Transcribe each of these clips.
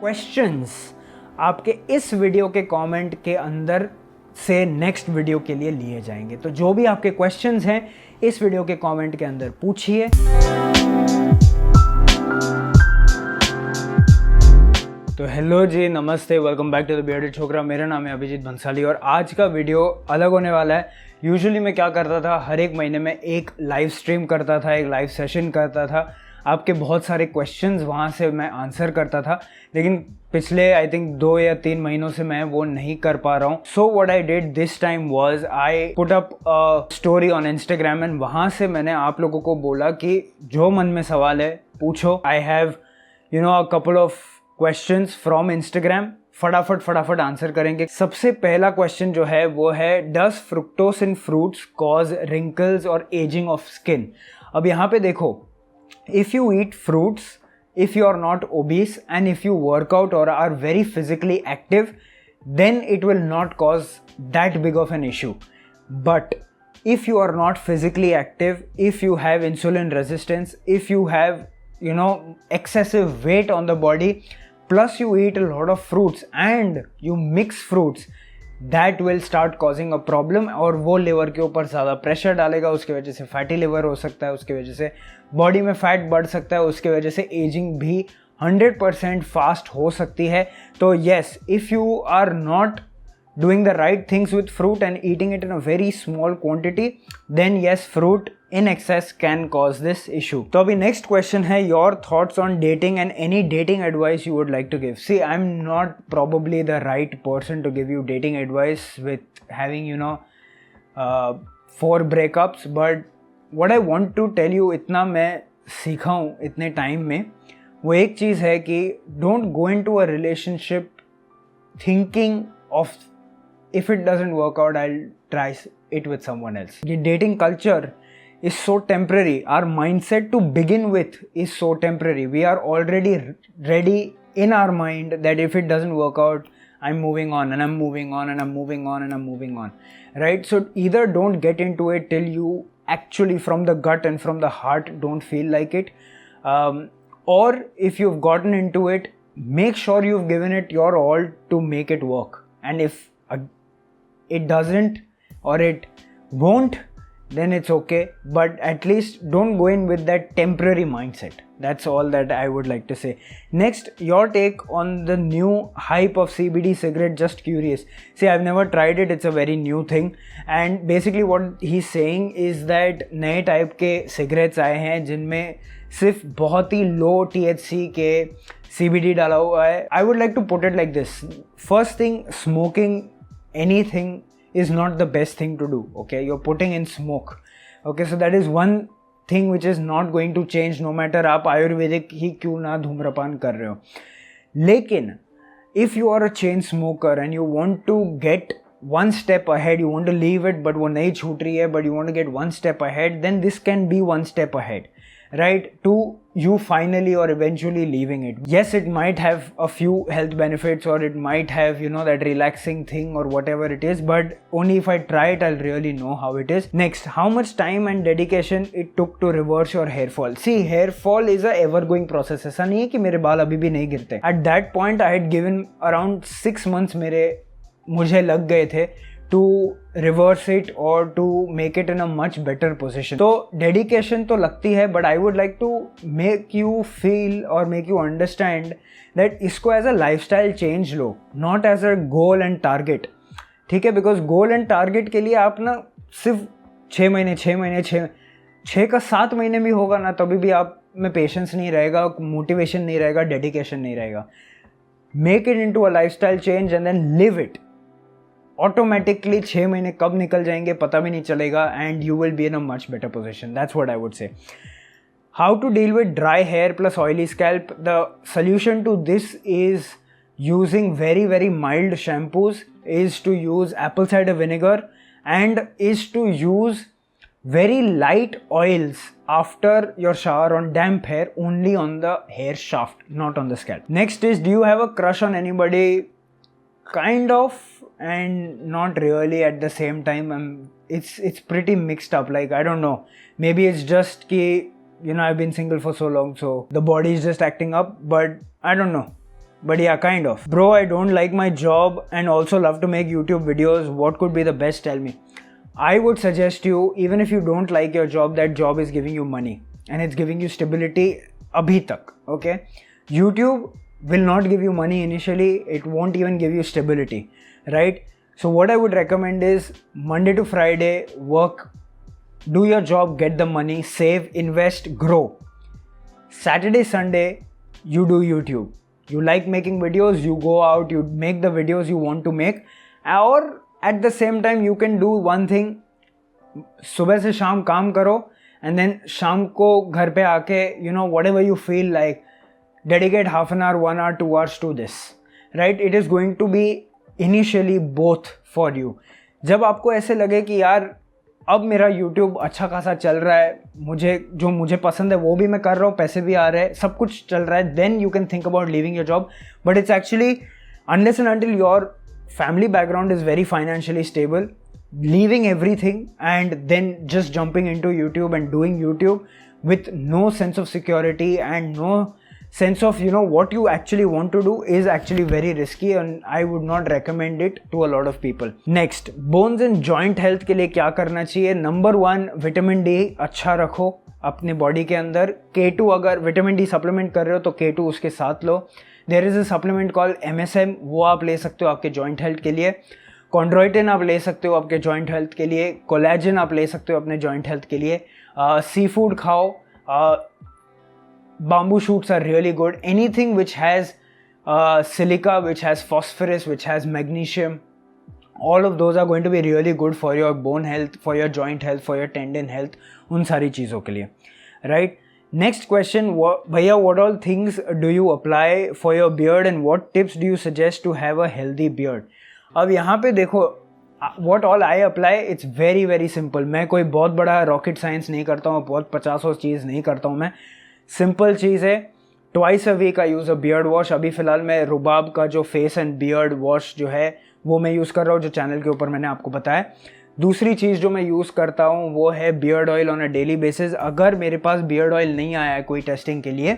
Questions आपके इस video के कमेंट के अंदर से नेक्स्ट वीडियो के लिए लिए जाएंगे। तो जो भी आपके क्वेश्चंस हैं इस वीडियो के कमेंट के अंदर पूछिए। तो हेलो जी, नमस्ते, welcome back to the bearded Chokra. मेरा नाम है अभिजीत भंसाली और आज का वीडियो अलग होने वाला है। यूजुअली मैं क्या करता था, हर एक महीने में एक लाइव स्ट्रीम करता था, एक लाइव सेशन करता था। आपके बहुत सारे क्वेश्चंस वहाँ से मैं आंसर करता था, लेकिन पिछले आई थिंक 2 या 3 महीनों से मैं वो नहीं कर पा रहा हूँ। So what I did this time was I put up a story on Instagram and वहाँ से मैंने आप लोगों को बोला कि जो मन में सवाल है पूछो। I have a couple of questions from Instagram. फटाफट आंसर करेंगे। सबसे पहला क्वेश्चन जो है वो है, does fructose in fruits cause wrinkles और एजिंग ऑफ स्किन। अब यहाँ पे देखो, if you eat fruits, if you are not obese and if you work out or are very physically active, then it will not cause that big of an issue. But if you are not physically active, if you have insulin resistance, if you have excessive weight on the body, plus you eat a lot of fruits and you mix fruits, that will start causing a problem. और वो liver के ऊपर ज़्यादा pressure डालेगा, उसकी वजह से fatty liver हो सकता है, उसकी वजह से बॉडी में फैट बढ़ सकता है, उसकी वजह से एजिंग भी 100% फास्ट हो सकती है। तो yes, if you are not doing the right things with fruit and eating it in a very small quantity, then yes, fruit in excess can cause this issue. तो अभी next question है, your thoughts on dating and any dating advice you would like to give. See, I'm not probably the right person to give you dating advice with having 4 breakups, but what I want to tell you, इतना मैं सीखा हूँ इतने time में, वो एक चीज़ है कि don't go into a relationship thinking of if it doesn't work out, I'll try it with someone else. The dating culture is so temporary. Our mindset to begin with is so temporary. We are already ready in our mind that if it doesn't work out, I'm moving on and I'm moving on and I'm moving on and I'm moving on. Right? So either don't get into it till you actually from the gut and from the heart don't feel like it. Or if you've gotten into it, make sure you've given it your all to make it work. And if it doesn't or it won't, then it's okay, but at least don't go in with that temporary mindset. That's all that I would like to say. Next, your take on the new hype of CBD cigarette. Just curious. See, I've never tried it. It's a very new thing, and basically what he's saying is that नए type के cigarettes आए हैं जिनमें सिर्फ बहुत ही लो THC के CBD डाला हुआ है. I would like to put it like this. First thing, smoking anything is not the best thing to do. Okay, you're putting in smoke. Okay, so that is one thing which is not going to change no matter आप आयुर्वेदिक ही क्यों ना धूम्रपान कर रहे हो. लेकिन if you are a chain smoker and you want to get one step ahead, you want to leave it but वो नहीं छूट रही है, but you want to get one step ahead, then this can be one step ahead, right, to you finally or eventually leaving it. Yes, it might have a few health benefits or it might have that relaxing thing or whatever it is, but only if I try it I'll really know how it is. Next, how much time and dedication it took to reverse your hair fall. See, hair fall is a ever going process. ऐसा नहीं है कि मेरे बाल अभी भी नहीं गिरते. At that point I had given around 6 months मुझे लग गए थे to reverse it or to make it in a much better position. तो dedication तो लगती है, but I would like to make you feel or make you understand that इसको as a lifestyle change low, not as a goal and target. ठीक है, because goal and target के लिए आप ना सिर्फ 6 महीने 6 का 7 महीने भी होगा ना, तभी भी आप में पेशेंस नहीं रहेगा, मोटिवेशन नहीं रहेगा, डेडिकेशन नहीं रहेगा. Make it into a lifestyle change and then live it. Automatically 6 महीने कब निकल जाएंगे पता भी नहीं चलेगा and you will be in a much better position. That's what I would say. How to deal with dry hair plus oily scalp. The solution to this is using very mild shampoos, is to use apple cider vinegar and is to use very light oils after your shower on damp hair, only on the hair shaft, not on the scalp. Next is, do you have a crush on anybody? Kind of, and not really at the same time. It's pretty mixed up. Like, I don't know, maybe it's just ki I've been single for so long, so the body is just acting up, but I don't know. but yeah, kind of. Bro, I don't like my job and also love to make YouTube videos. What could be the best? Tell me. I would suggest you, even if you don't like your job, that job is giving you money and it's giving you stability abhi tak, okay? YouTube will not give you money initially. It won't even give you stability, right? So what I would recommend is Monday to Friday, work, do your job, get the money, save, invest, grow. Saturday, Sunday, you do YouTube. You like making videos, you go out, you make the videos you want to make. Or at the same time, you can do one thing. सुबह से शाम काम करो and then शाम को घर पे आके, you know, whatever you feel like, dedicate half an hour, 1 hour, 2 hours to this, right? It is going to be initially both for you. जब आपको ऐसे लगे कि यार अब मेरा YouTube अच्छा खासा चल रहा है, मुझे पसंद है वो भी मैं कर रहा हूँ, पैसे भी आ रहे हैं, सब कुछ चल रहा है, then you can think about leaving your job. But it's actually, unless and until your family background is very financially stable, leaving everything and then just jumping into YouTube and doing YouTube with no sense of security and no sense of, you know, what you actually want to do is actually very risky, and I would not recommend it to a lot of people. Next, bones and joint health के लिए क्या करना चाहिए? Number 1, vitamin D अच्छा रखो अपने body के अंदर. K2, अगर विटामिन डी सप्लीमेंट कर रहे हो तो K2 उसके साथ लो. There is a supplement called MSM, वो आप ले सकते हो आपके जॉइंट हेल्थ के लिए. कॉन्ड्रोइटिन आप ले सकते हो आपके जॉइंट हेल्थ के लिए. कोलेजन आप ले सकते हो अपने जॉइंट हेल्थ के लिए. सी फूड खाओ. Bamboo shoots are really good. Anything which has silica, which has phosphorus, which has magnesium, all of those are going to be really good for your bone health, for your joint health, for your tendon health, उन सारी चीज़ों के लिए, right? Next question, भैया, what all things do you apply for your beard and what tips do you suggest to have a healthy beard? अब यहाँ पे देखो, what all I apply, it's very very simple. मैं कोई बहुत बड़ा rocket science नहीं करता हूँ, बहुत 50 चीज़ नहीं करता हूँ मैं. सिंपल चीज़ है, twice a week I use a beard wash. अभी फ़िलहाल मैं रुबाब का जो फेस एंड बियर्ड वॉश जो है वो मैं यूज़ कर रहा हूँ, जो चैनल के ऊपर मैंने आपको बताया. दूसरी चीज़ जो मैं यूज़ करता हूँ वो है beard oil on a daily basis. अगर मेरे पास बियर्ड ऑयल नहीं आया है कोई टेस्टिंग के लिए,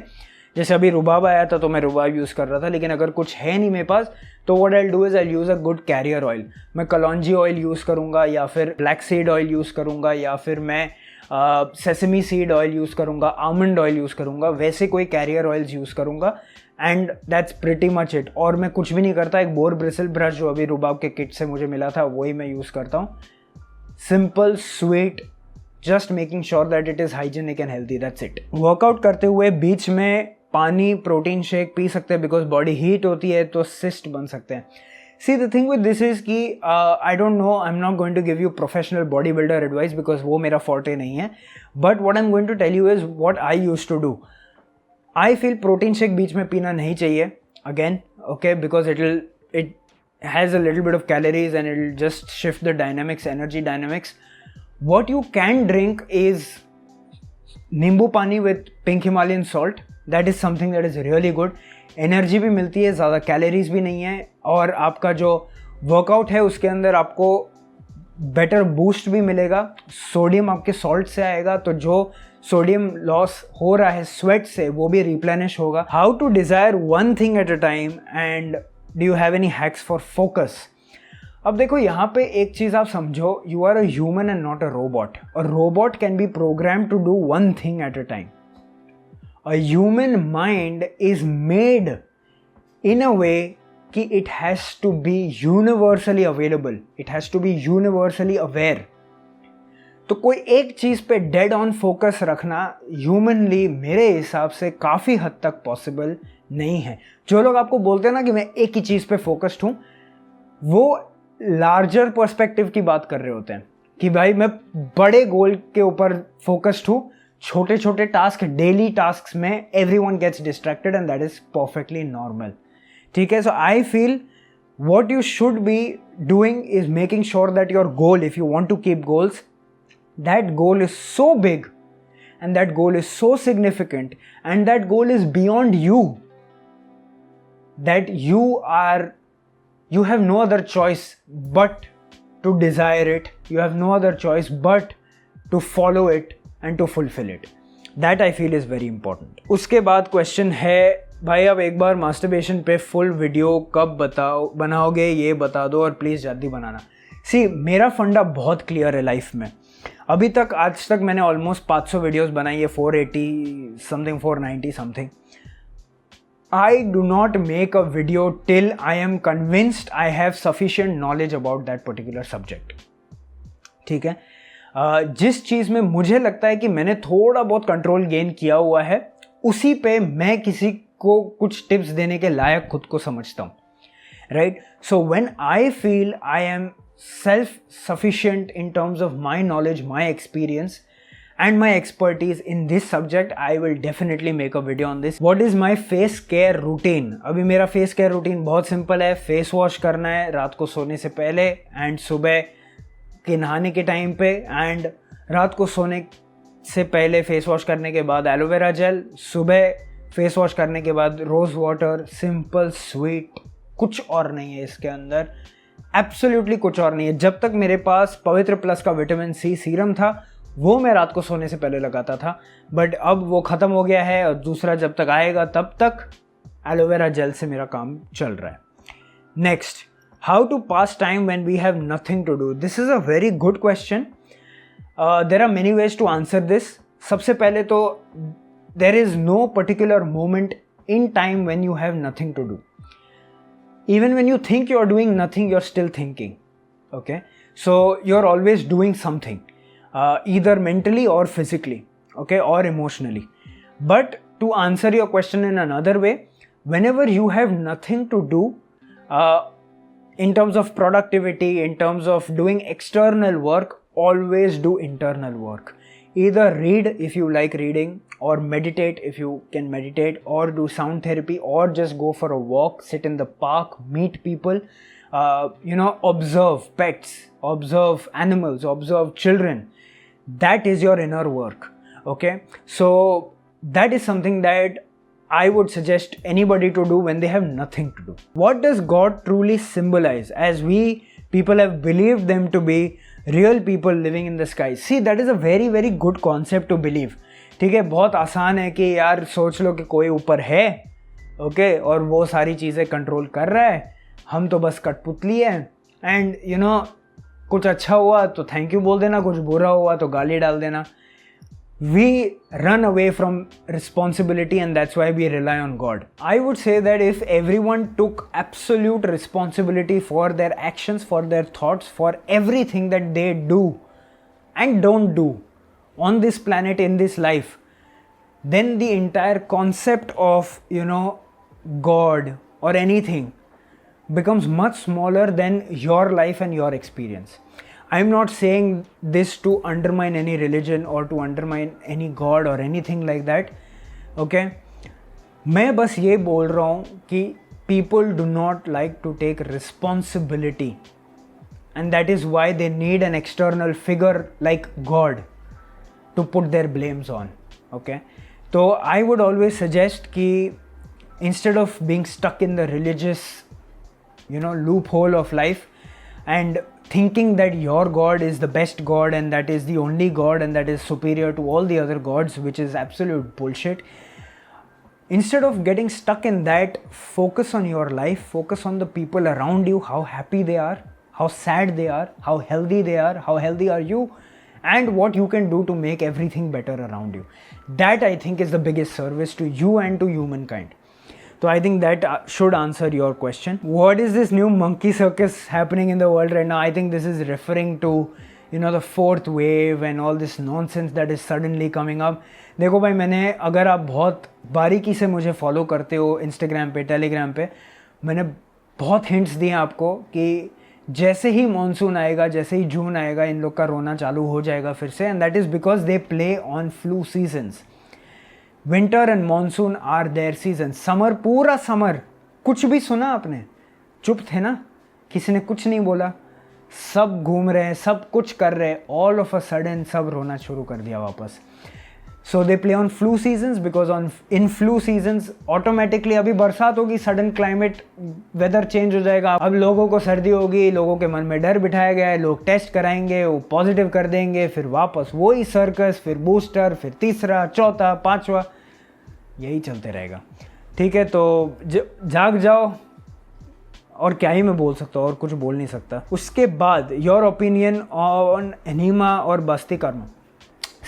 जैसे अभी रुबाब आया था तो मैं रुबाब यूज़ कर रहा था, लेकिन अगर कुछ है नहीं मेरे पास तो what I do is I use a good career oil. मैं कलौंजी ऑयल यूज़ करूँगा या फिर ब्लैक सीड ऑयल यूज़ करूँगा या फिर मैं सेसमी सीड ऑयल यूज़ करूँगा, आमंड ऑयल यूज़ करूँगा, वैसे कोई कैरियर ऑयल्स यूज़ करूँगा. And that's pretty much it. और मैं कुछ भी नहीं करता. एक बोर ब्रिसल ब्रश जो अभी रुबाब के किट से मुझे मिला था वही मैं यूज़ करता हूँ. Simple, sweet, just making sure that it is hygienic and healthy, that's it. Workout करते हुए बीच में पानी, प्रोटीन शेक पी सकते हैं, बिकॉज बॉडी हीट होती है तो सिस्ट बन सकते हैं. See, the thing with this is कि I don't know, I'm not going to give you professional bodybuilder advice because वो मेरा forte नहीं है. But what I'm going to tell you is what I used to do. I feel protein shake बीच में पीना नहीं चाहिए. Again, okay, because it has a little bit of calories and it'll just shift the dynamics, energy dynamics. What you can drink is नींबू पानी with pink Himalayan salt. That is something that is really good. Energy भी मिलती है, ज़्यादा calories भी नहीं है, और आपका जो वर्कआउट है उसके अंदर आपको बेटर बूस्ट भी मिलेगा. सोडियम आपके सॉल्ट से आएगा, तो जो सोडियम लॉस हो रहा है स्वेट से वो भी रिप्लेनिश होगा. How to desire one thing at a time and do you have any hacks for focus? अब देखो, यहाँ पे एक चीज़ आप समझो, you are a human and not a robot. A robot can be program to do one thing at a time. A human mind is made in a way कि it has to be universally available, it has to be universally aware. तो कोई एक चीज़ पे dead on focus रखना humanly मेरे हिसाब से काफ़ी हद तक पॉसिबल नहीं है. जो लोग आपको बोलते हैं ना कि मैं एक ही चीज़ पे फोकस्ड हूँ, वो लार्जर पर्सपेक्टिव की बात कर रहे होते हैं कि भाई मैं बड़े गोल के ऊपर फोकस्ड हूँ. छोटे छोटे टास्क, डेली टास्क में everyone gets distracted and that is perfectly normal. ठीक है. So I feel what you should be doing is making sure that your goal, if you want to keep goals, that goal is so big and that goal is so significant and that goal is beyond you, that you have no other choice but to desire it. You have no other choice but to follow it and to fulfill it. That I feel is very important. उसके बाद question है भाई अब एक बार masturbation पे full video कब बनाओगे ये बता दो और प्लीज़ जल्दी बनाना। सी मेरा फंडा बहुत क्लियर है लाइफ में। अभी तक आज तक मैंने ऑलमोस्ट 500 वीडियोस बनाई है, 480 something 490 something. I do not make a video till I am convinced I have sufficient knowledge about that particular subject. ठीक है, जिस चीज़ में मुझे लगता है कि मैंने थोड़ा बहुत कंट्रोल गेन किया हुआ है उसी पे मैं किसी को कुछ टिप्स देने के लायक खुद को समझता हूँ, right. So when I feel I am self sufficient in terms of my knowledge, my experience and my expertise in this subject, I will definitely make a video on this. What is my face care routine? अभी मेरा face care routine बहुत simple है। Face wash करना है रात को सोने से पहले एंड सुबह के नहाने के टाइम पे, एंड रात को सोने से पहले फेस वॉश करने के बाद एलोवेरा जेल, सुबह फेस वॉश करने के बाद रोज़ वाटर। सिंपल स्वीट, कुछ और नहीं है इसके अंदर, एब्सोल्युटली कुछ और नहीं है। जब तक मेरे पास पवित्र प्लस का विटामिन सी सीरम था वो मैं रात को सोने से पहले लगाता था, बट अब वो ख़त्म हो गया है और दूसरा जब तक आएगा तब तक एलोवेरा जेल से मेरा काम चल रहा है। Next, how to pass time when we have nothing to do. This is a very good question. There are many ways to answer this. सबसे पहले तो there is no particular moment in time when you have nothing to do. Even when you think you are doing nothing, you're still thinking. Okay, so you're always doing something, either mentally or physically, okay, or emotionally. But to answer your question in another way, whenever you have nothing to do, in terms of productivity, in terms of doing external work, always do internal work. Either read if you like reading, or meditate if you can meditate, or do sound therapy, or just go for a walk, sit in the park, meet people, observe pets, observe animals, observe children. That is your inner work. Okay, so that is something that I would suggest anybody to do when they have nothing to do. What does God truly symbolize, as we people have believed them to be real people living in the sky? See, that is a very very good concept to believe. ठीक है, बहुत आसान है कि यार सोच लो कि कोई ऊपर है, ओके, और वो सारी चीज़ें कंट्रोल कर रहा है, हम तो बस कठपुतली है। एंड कुछ अच्छा हुआ तो थैंक यू बोल देना, कुछ बुरा हुआ तो गाली डाल देना। We run away from responsibility, and that's why we rely on God. I would say that if everyone took absolute responsibility for their actions, for their thoughts, for everything that they do and don't do on this planet, in this life, then the entire concept of God or anything becomes much smaller than your life and your experience. I'm not saying this to undermine any religion or to undermine any God or anything like that. Okay, मैं बस ये बोल रहा हूँ कि people do not like to take responsibility, and that is why they need an external figure like God to put their blames on. Okay, so I would always suggest कि instead of being stuck in the religious loophole of life and thinking that your God is the best God and that is the only God and that is superior to all the other gods, which is absolute bullshit. Instead of getting stuck in that, focus on your life, focus on the people around you, how happy they are, how sad they are, how healthy they are, how healthy are you, and what you can do to make everything better around you. That, I think, is the biggest service to you and to humankind. So I think that should answer your question. What is this new monkey circus happening in the world right now? I think this is referring to the fourth wave and all this nonsense that is suddenly coming up. देखो भाई, मैंने, अगर आप बहुत बारीकी से मुझे follow करते हो इंस्टाग्राम पे, टेलीग्राम पे, मैंने बहुत हिंट्स दिए आपको कि जैसे ही मॉनसून आएगा, जैसे ही जून आएगा, इन लोग का रोना चालू हो जाएगा फिर से, and that is because they play on flu seasons. Winter and monsoon are their season. Summer, पूरा समर कुछ भी सुना आपने? चुप थे ना, किसी ने कुछ नहीं बोला, सब घूम रहे हैं, सब कुछ कर रहे हैं, ऑल ऑफ अ सडन सब रोना शुरू कर दिया वापस. So they play on flu seasons because in flu seasons automatically अभी बरसात होगी, सडन क्लाइमेट वेदर चेंज हो जाएगा, अब लोगों को सर्दी होगी, लोगों के मन में डर बिठाया गया है, लोग टेस्ट कराएंगे, वो पॉजिटिव कर देंगे, फिर वापस वही सर्कस, फिर बूस्टर, फिर तीसरा, चौथा, पांचवा, यही चलते रहेगा. ठीक है, तो जाग जाओ, और क्या ही मैं बोल सकता हूँ, और कुछ बोल नहीं सकता। उसके बाद योर ओपिनियन ऑन एनिमा और बस्ती कर्म।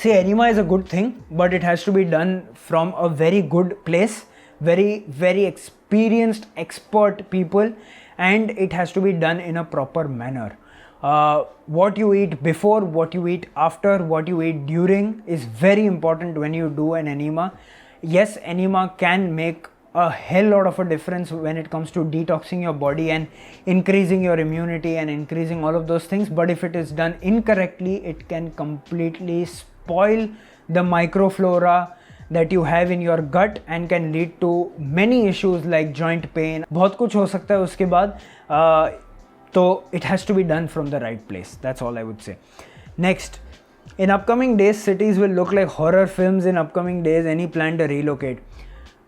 See, enema is a good thing, but it has to be done from a very good place, very experienced expert people, and it has to be done in a proper manner. What you eat before, what you eat after, what you eat during is very important when you do an enema. Yes, enema can make a hell lot of a difference when it comes to detoxing your body and increasing your immunity and increasing all of those things, but if it is done incorrectly, it can completely spoil the microflora that you have in your gut and can lead to many issues like joint pain. बहुत कुछ हो सकता है उसके बाद, तो it has to be done from the right place. That's all I would say. Next, in upcoming days, cities will look like horror films in upcoming days. Any plan to relocate?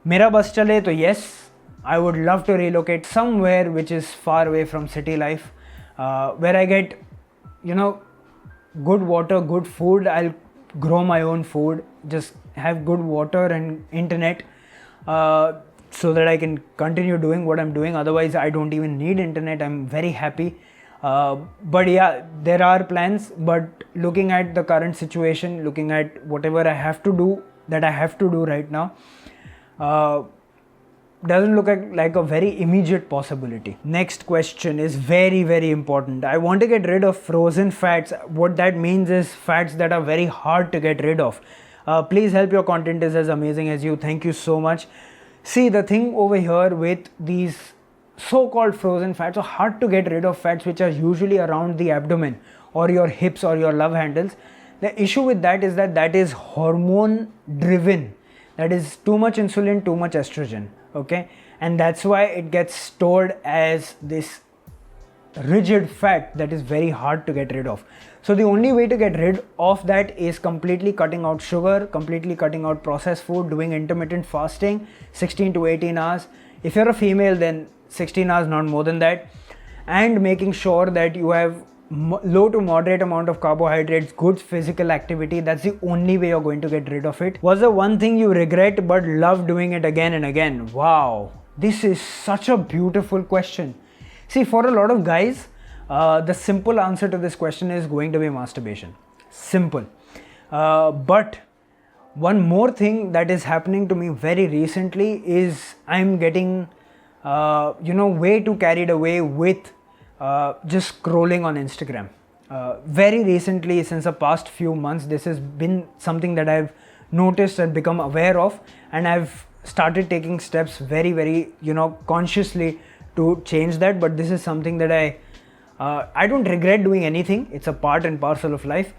मेरा बस चले तो yes, I would love to relocate somewhere which is far away from city life, where I get, good water, good food. I'll grow my own food, just have good water and internet, so that I can continue doing what I'm doing. Otherwise, I don't even need internet. I'm very happy. But yeah, there are plans, but looking at the current situation, looking at whatever I have to do right now, doesn't look like a very immediate possibility. Next question is very, very important. I want to get rid of frozen fats. What that means is fats that are very hard to get rid of. Please help, your content is as amazing as you. Thank you so much. See, the thing over here with these so-called frozen fats, or hard to get rid of fats which are usually around the abdomen or your hips or your love handles, the issue with that is that is hormone driven. That is too much insulin, too much estrogen, okay? And that's why it gets stored as this rigid fat that is very hard to get rid of. So the only way to get rid of that is completely cutting out sugar, completely cutting out processed food, doing intermittent fasting, 16 to 18 hours. If you're a female, then 16 hours, not more than that. And making sure that you have low to moderate amount of carbohydrates, good physical activity. That's the only way you're going to get rid of it. What's the one thing you regret but love doing it again and again? Wow, this is such a beautiful question. See, for a lot of guys, the simple answer to this question is going to be masturbation. Simple. But one more thing that is happening to me very recently is I'm getting way too carried away with just scrolling on Instagram. Very recently, since the past few months, this has been something that I've noticed and become aware of, and I've started taking steps very, very consciously to change that. But this is something that I don't regret doing anything. It's a part and parcel of life,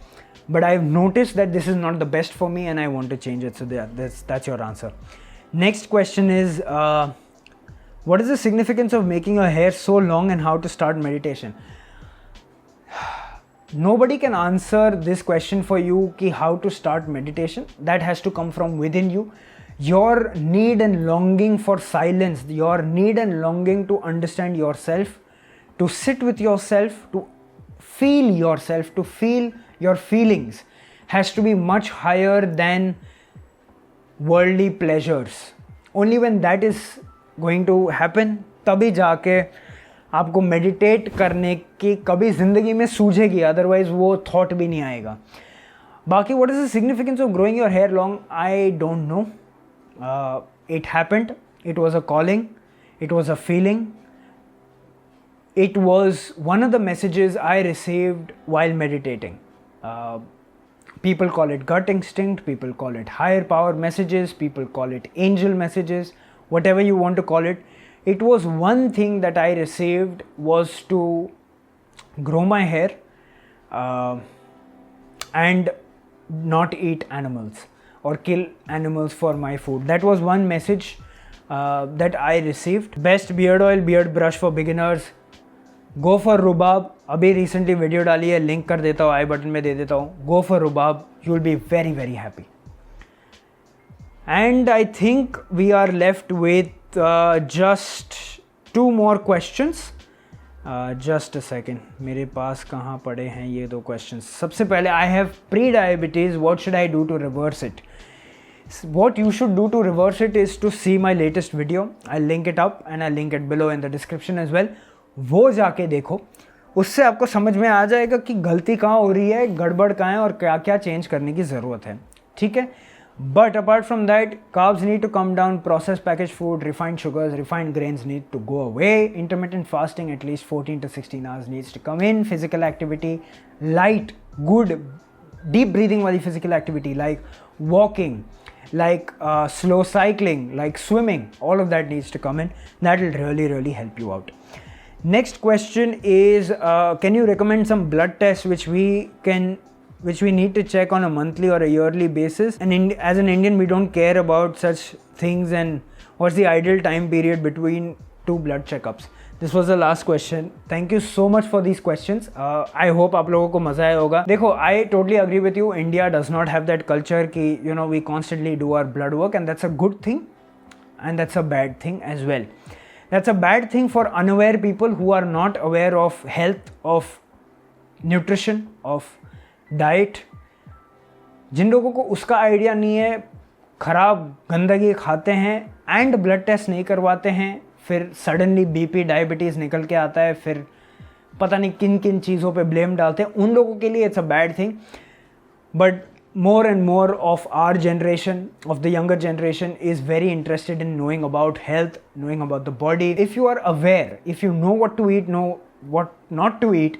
but I've noticed that this is not the best for me and I want to change it. So that's your answer. Next question is, what is the significance of making your hair so long and how to start meditation? Nobody can answer this question for you, ki how to start meditation. That has to come from within you. Your need and longing for silence, your need and longing to understand yourself, to sit with yourself, to feel yourself, to feel your feelings, has to be much higher than worldly pleasures. Only when that is going to happen, तभी जाके आपको meditate करने की कभी ज़िंदगी में सूझेगी, otherwise वो thought भी नहीं आएगा. बाकी what is the significance of growing your hair long? I don't know. It happened. It was a calling. It was a feeling. It was one of the messages I received while meditating. People call it gut instinct, people call it higher power messages, people call it angel messages, whatever you want to call it. It was one thing that I received was to grow my hair and not eat animals or kill animals for my food. That was one message that I received. Best beard oil, beard brush for beginners. Go for Rhubarb. अभी recently video डाली है, link कर देता हूँ, आई button में दे देता हूँ. Go for Rhubarb. You will be very, very happy. And I think we are left with just 2 more questions. Just a second. मेरे पास कहाँ पड़े हैं ये 2 questions. सबसे पहले, I have pre-diabetes. What should I do to reverse it? What you should do to reverse it is to see my latest video. I'll link it up and I'll link it below in the description as well. वो जाके देखो, उससे आपको समझ में आ जाएगा कि गलती कहाँ हो रही है, गड़बड़ कहाँ है और क्या क्या चेंज करने की ज़रूरत है, ठीक है. But apart from that, carbs need to come down, processed packaged food, refined sugars, refined grains need to go away. Intermittent fasting, at least 14 to 16 hours needs to come in. Physical activity, light, good, deep breathing wali physical activity like walking, like slow cycling, like swimming, all of that needs to come in. That will really, really help you out. Next question is, can you recommend some blood tests which we need to check on a monthly or a yearly basis? And as an Indian, we don't care about such things. And what's the ideal time period between two blood checkups? This was the last question. Thank you so much for these questions. I hope आप लोगों को मज़ा आया होगा. देखो, I totally agree with you. India does not have that culture कि we constantly do our blood work, and that's a good thing, and that's a bad thing as well. That's a bad thing for unaware people who are not aware of health, of nutrition, of diet. जिन लोगों को उसका idea नहीं है, ख़राब गंदगी खाते हैं एंड ब्लड टेस्ट नहीं करवाते हैं, फिर सडनली बीपी डायबिटीज़ निकल के आता है, फिर पता नहीं किन किन चीज़ों पे ब्लेम डालते हैं, उन लोगों के लिए it's a bad thing. But more and more of our generation, of the younger generation, is very interested in knowing about health, knowing about the body. If you are aware, if you know what to eat, know what not to eat,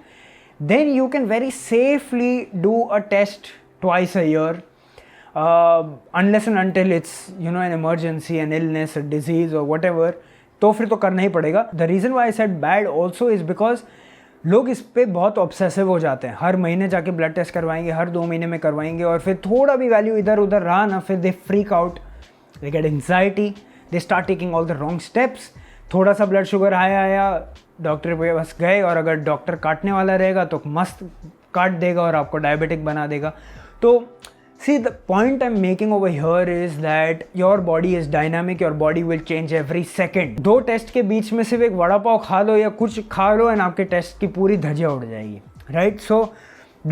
then you can very safely do a test twice a year, unless and until it's an emergency, an illness, a disease or whatever. तो फिर तो करना ही पड़ेगा. The reason why I said bad also is because लोग इस पे बहुत obsessive हो जाते हैं. हर महीने जाके ब्लड टेस्ट करवाएंगे, हर 2 महीने में करवाएंगे, और फिर थोड़ा भी वैल्यू इधर उधर रहा ना, फिर they freak out, they get anxiety, they start taking all the wrong steps. थोड़ा सा ब्लड शुगर आया डॉक्टर पे बस गए, और अगर डॉक्टर काटने वाला रहेगा तो मस्त काट देगा और आपको डायबिटिक बना देगा. तो see, the point I'm making over here is that your body is dynamic, your body will change every second. 2 test के बीच में सिर्फ एक वड़ा पाव खा लो या कुछ खा लो एंड आपके टेस्ट की पूरी धज्जियाँ उड़ जाएगी, right? So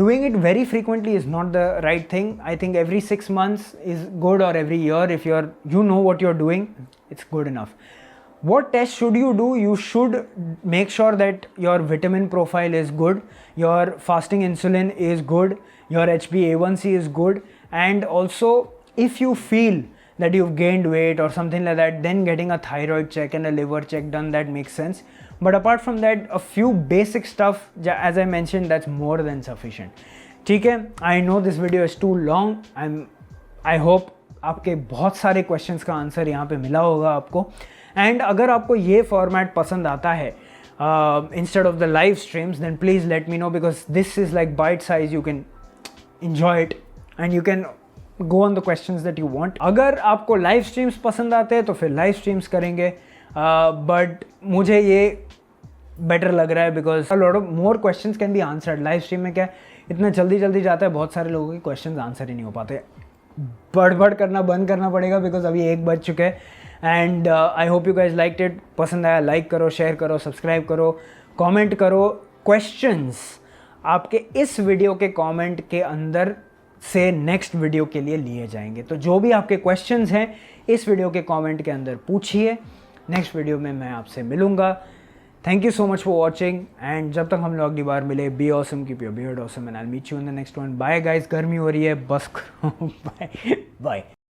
doing it very frequently is not the right thing. I think every 6 months is good, or every year, if you know what you're doing, it's good enough. What test should you do? You should make sure that your vitamin profile is good, your fasting insulin is good, your HbA1c is good, and also if you feel that you've gained weight or something like that, then getting a thyroid check and a liver check done, that makes sense. But apart from that, a few basic stuff, as I mentioned, that's more than sufficient. ठीक है, I know this video is too long. I hope आपके बहुत सारे questions का answer यहाँ पे मिला होगा आपको. एंड अगर आपको ये फॉर्मेट पसंद आता है instead of the live streams, then please let me know, because this is like bite size. You can enjoy it and you can go on the questions that you want. अगर आपको live streams पसंद आते हैं तो फिर live streams करेंगे, but मुझे ये बेटर लग रहा है because a lot of more questions can be answered. Live stream में क्या इतना जल्दी जाता है, बहुत सारे लोगों के क्वेश्चंस आंसर ही नहीं हो पाते. बड़ करना बंद करना पड़ेगा बिकॉज अभी 1 बज चुके हैं. And I hope you guys liked it. पसंद आया लाइक करो, शेयर करो, सब्सक्राइब करो, कमेंट करो. क्वेश्चंस आपके इस वीडियो के कमेंट के अंदर से नेक्स्ट वीडियो के लिए लिए जाएंगे. तो जो भी आपके क्वेश्चंस हैं इस वीडियो के कमेंट के अंदर पूछिए. नेक्स्ट वीडियो में मैं आपसे मिलूँगा. Thank you so much for watching, and जब तक हम लोग अगली बार मिले, be awesome, keep your beard awesome, and I will meet you in the next one. Bye guys. गर्मी हो रही है, बस करो. Bye bye.